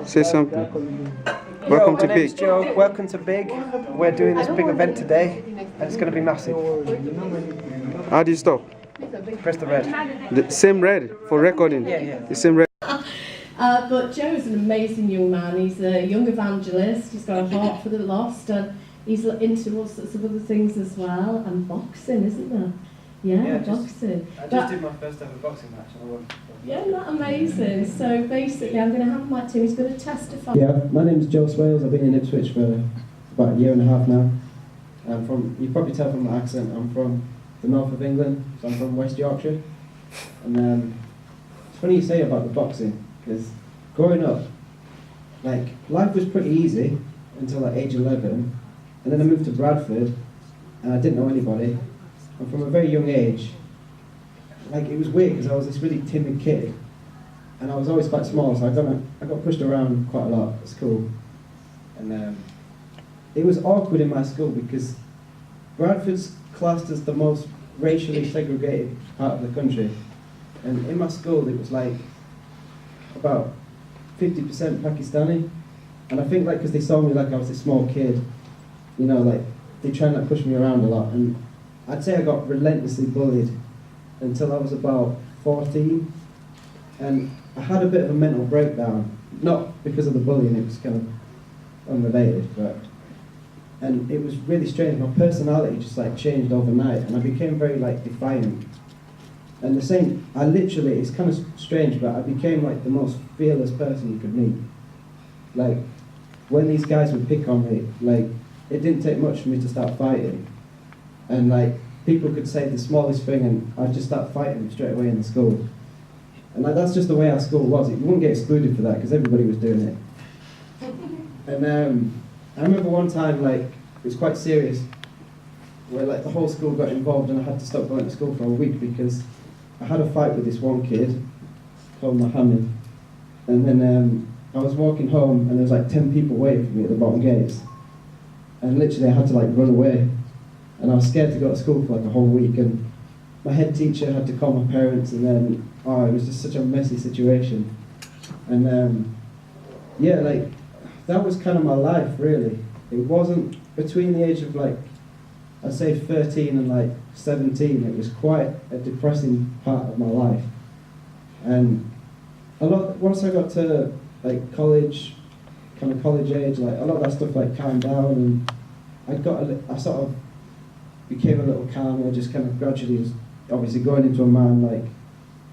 Say something. Yo, Welcome my to name's Big. Joe. Welcome to Big. We're doing this big event today, and it's going to be massive. How do you stop? Press the red. The same red for recording. Yeah. The same red. But Joe's an amazing young man. He's a young evangelist. He's got a heart for the lost, and he's into all sorts of other things as well. And boxing, isn't there? Yeah, boxing. I just did my first ever boxing match, and I won. Yeah, isn't that amazing? So basically, I'm going to hand my team. He's going to testify. Yeah, my name's Joe Swales. I've been in Ipswich for about a year and a half now. I'm from, you probably tell from my accent, I'm from the north of England, so I'm from West Yorkshire. And it's funny you say about the boxing, because growing up, like, life was pretty easy until like age 11, and then I moved to Bradford, and I didn't know anybody. And from a very young age, like, it was weird because I was this really timid kid, and I was always quite small, so I got pushed around quite a lot at school. And it was awkward in my school because Bradford's classed as the most racially segregated part of the country. And in my school, it was like about 50% Pakistani. And I think, like, because they saw me like I was a small kid, you know, like, they try and like, push me around a lot. And I'd say I got relentlessly bullied until I was about 14. And I had a bit of a mental breakdown, not because of the bullying, it was kind of unrelated, and it was really strange. My personality just like changed overnight, and I became very like defiant. And the same, I literally, it's kind of strange, but I became like the most fearless person you could meet. Like, when these guys would pick on me, like, it didn't take much for me to start fighting. And like, people could say the smallest thing and I'd just start fighting straight away in the school. And like, that's just the way our school was. You wouldn't get excluded for that because everybody was doing it. And I remember one time, like, it was quite serious, where like the whole school got involved and I had to stop going to school for a week because I had a fight with this one kid called Mohammed. And then I was walking home and there was like 10 people waiting for me at the bottom gates. And literally I had to like run away. And I was scared to go to school for like a whole week. And my head teacher had to call my parents, and then, oh, it was just such a messy situation. And yeah, like, that was kind of my life, really. It wasn't, between the age of like, I'd say 13 and like 17, it was quite a depressing part of my life. And once I got to like college, kind of college age, like a lot of that stuff like calmed down, and I sort of became a little calmer, just kind of gradually, just obviously going into a man, like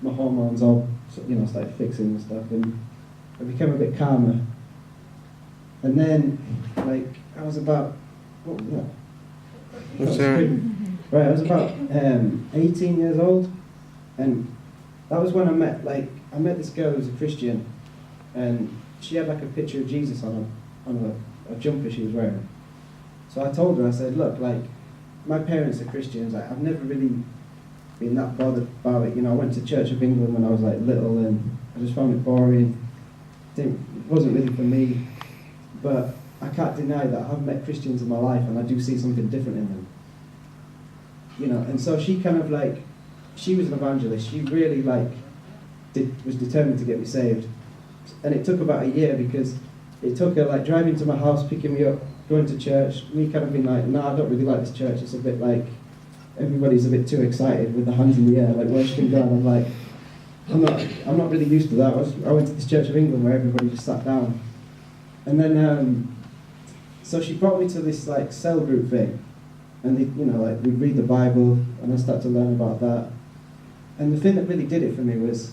my hormones all, you know, started fixing and stuff, and I became a bit calmer. And then, like, I was about, what was that? Right, I was about 18 years old, and that was when I met this girl who was a Christian, and she had like a picture of Jesus on a jumper she was wearing. So I told her, I said, look, like, my parents are Christians, like, I've never really been that bothered about it. You know, I went to Church of England when I was like little, and I just found it boring. It wasn't really for me. But I can't deny that I've met Christians in my life, and I do see something different in them. You know, and so she kind of like, she was an evangelist. She really like was determined to get me saved. And it took about a year because it took her like driving to my house, picking me up, going to church, me kind of being like, no, I don't really like this church. It's a bit like, everybody's a bit too excited with the hands in the air, like worshipping God. I'm like, I'm not really used to that. I went to this Church of England where everybody just sat down. And then, so she brought me to this like cell group thing, and they, you know, like we'd read the Bible, and I started to learn about that. And the thing that really did it for me was,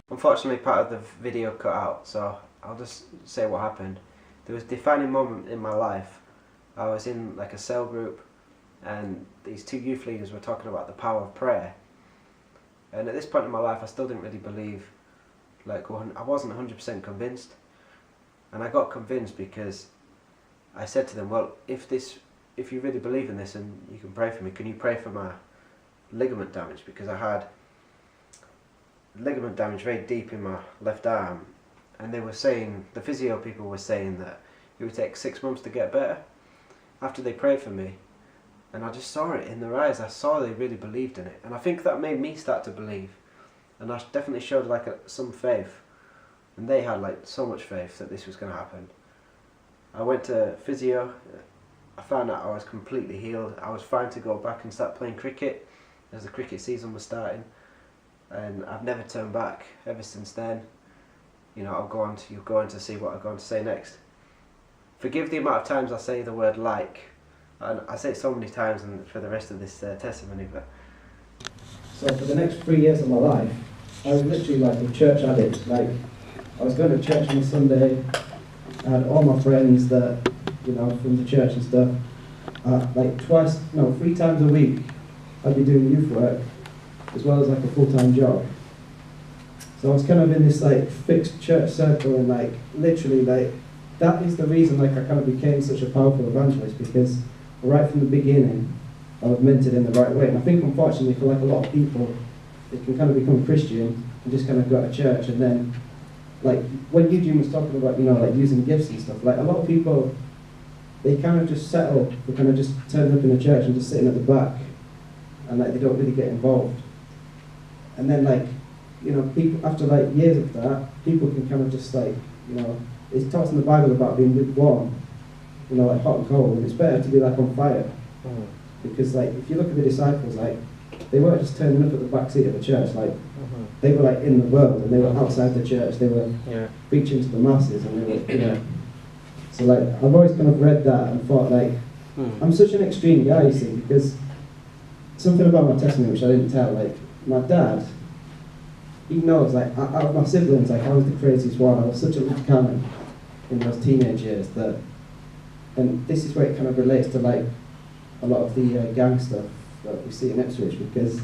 Unfortunately, part of the video cut out, so I'll just say what happened. There was a defining moment in my life. I was in like a cell group, and these two youth leaders were talking about the power of prayer. And at this point in my life, I still didn't really believe, like, I wasn't 100% convinced. And I got convinced because I said to them, well, if you really believe in this and you can pray for me, can you pray for my ligament damage? Because I had ligament damage very deep in my left arm, and they were saying, the physio people were saying that it would take 6 months to get better after they prayed for me. And I just saw it in their eyes. I saw they really believed in it, and I think that made me start to believe, and I definitely showed like some faith. and they had like so much faith that this was going to happen. I went to physio. I found out I was completely healed. I was fine to go back and start playing cricket as the cricket season was starting, and I've never turned back ever since then. You know, you'll go on to see what I'm going to say next. Forgive the amount of times I say the word like, and I say it so many times and for the rest of this testimony. But so for the next 3 years of my life, I was literally like a church addict. Like, I was going to church on a Sunday. I had all my friends that, you know, from the church and stuff. Like 3 times a week, I'd be doing youth work, as well as like a full-time job. So I was kind of in this like fixed church circle, and like literally like that is the reason like I kind of became such a powerful evangelist, because right from the beginning I was mentored in the right way. And I think unfortunately for like a lot of people, they can kind of become Christian and just kind of go to church, and then like when Eugene was talking about, you know, like using gifts and stuff, like a lot of people, they kind of just settle, they kind of just turn up in a church and just sitting at the back, and like they don't really get involved. And then like, you know, people after like years of that, people can kind of just like, you know, it talks in the Bible about being lukewarm, you know, like hot and cold, and it's better to be like on fire. Because like if you look at the disciples, like they weren't just turning up at the back seat of the church, like they were like in the world, and they were outside the church, they were preaching to the masses, and they were, you know. So like I've always kind of read that and thought like, I'm such an extreme guy, you see, because something about my testimony which I didn't tell, like my dad, he knows like out of my siblings, like I was the craziest one. I was such a little cannon in those teenage years that, and this is where it kind of relates to like a lot of the gang stuff that we see in Ipswich, because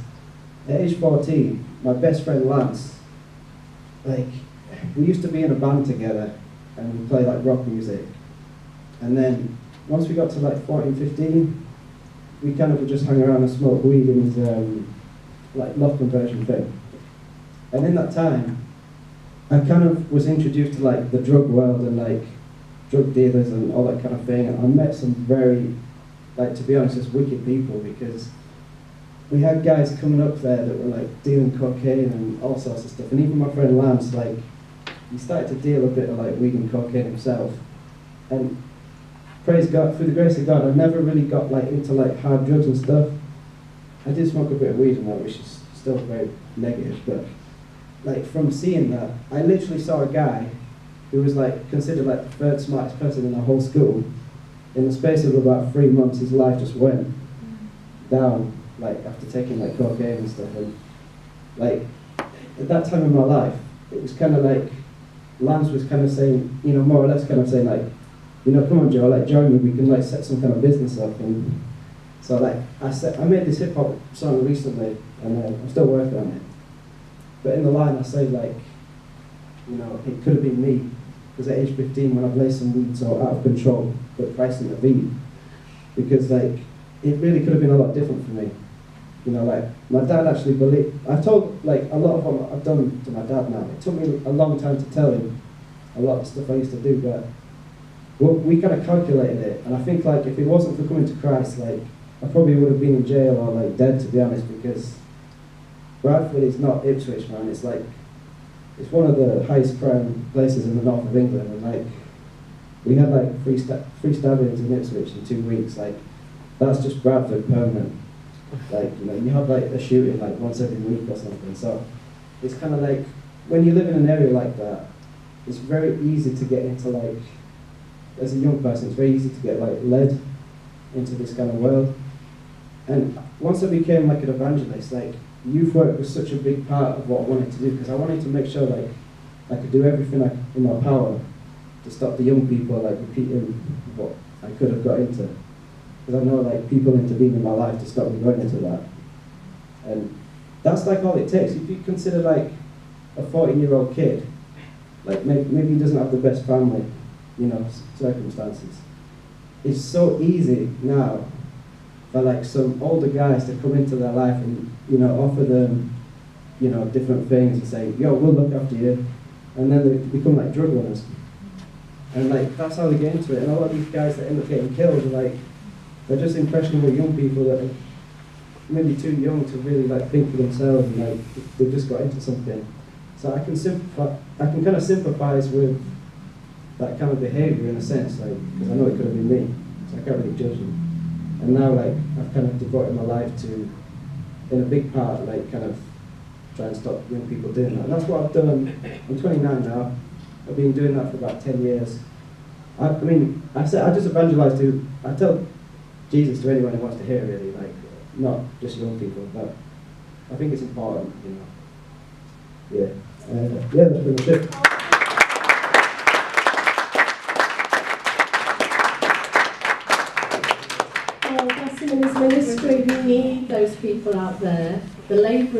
at age 14, my best friend Lance, like we used to be in a band together and we play like rock music, and then once we got to like 14, 15, we kind of would just hang around and smoke weed in his like love conversion thing. And in that time, I kind of was introduced to like the drug world and like drug dealers and all that kind of thing. And I met some very, like to be honest, just wicked people, because we had guys coming up there that were like dealing cocaine and all sorts of stuff. And even my friend Lance, like he started to deal a bit of like weed and cocaine himself. And praise God, through the grace of God, I never really got like into like hard drugs and stuff. I did smoke a bit of weed and that, which is still very negative, but like from seeing that, I literally saw a guy who was like considered like the third smartest person in the whole school. In the space of about 3 months, his life just went down, like after taking like cocaine and stuff. And like at that time in my life, it was kind of like Lance was kind of saying, you know, more or less kind of saying like, you know, come on Joe, like join me, we can like set some kind of business up. And so like I made this hip hop song recently, and I'm still working on it. But in the line I say like, you know, it could have been me, because at age 15 when I blazed some weed so out of control, but pricing the beat, because like it really could have been a lot different for me. You know, like my dad actually believed. I've told like a lot of what I've done to my dad now. It took me a long time to tell him a lot of stuff I used to do, but we kind of calculated it. And I think like if it wasn't for coming to Christ, like I probably would have been in jail or like dead, to be honest, because Bradford is not Ipswich, man. It's like it's one of the highest crime places in the north of England, and like we had like three stabbings in Ipswich in 2 weeks. Like that's just Bradford permanent. Like, you know, you have like a shooting like once every week or something. So it's kind of like when you live in an area like that, it's very easy to get into like, as a young person, it's very easy to get like led into this kind of world. And once I became like an evangelist, like youth work was such a big part of what I wanted to do, because I wanted to make sure like I could do everything in my power to stop the young people like repeating what I could have got into. Because I know like people intervene in my life to stop me going into that. And that's like all it takes. If you consider like a 14-year-old kid, like maybe he doesn't have the best family, you know, circumstances. It's so easy now for like some older guys to come into their life and, you know, offer them, you know, different things and say, yo, we'll look after you. And then they become like drug runners. And like that's how they get into it. And a lot of these guys that end up getting killed are like, they're just impressionable young people that are maybe too young to really like think for themselves, and like they've just got into something. So I can kind of sympathise with that kind of behaviour in a sense, like, because I know it could have been me, so I can't really judge them. And now, like, I've kind of devoted my life to, in a big part, like, kind of try and stop young people doing that. And that's what I've done. I'm 29 now. I've been doing that for about 10 years. I just evangelise I tell Jesus to anyone who wants to hear, really, like, not just young people, but I think it's important, you know. Yeah, that's pretty much it. Bless him in his ministry. We need those people out there. The labour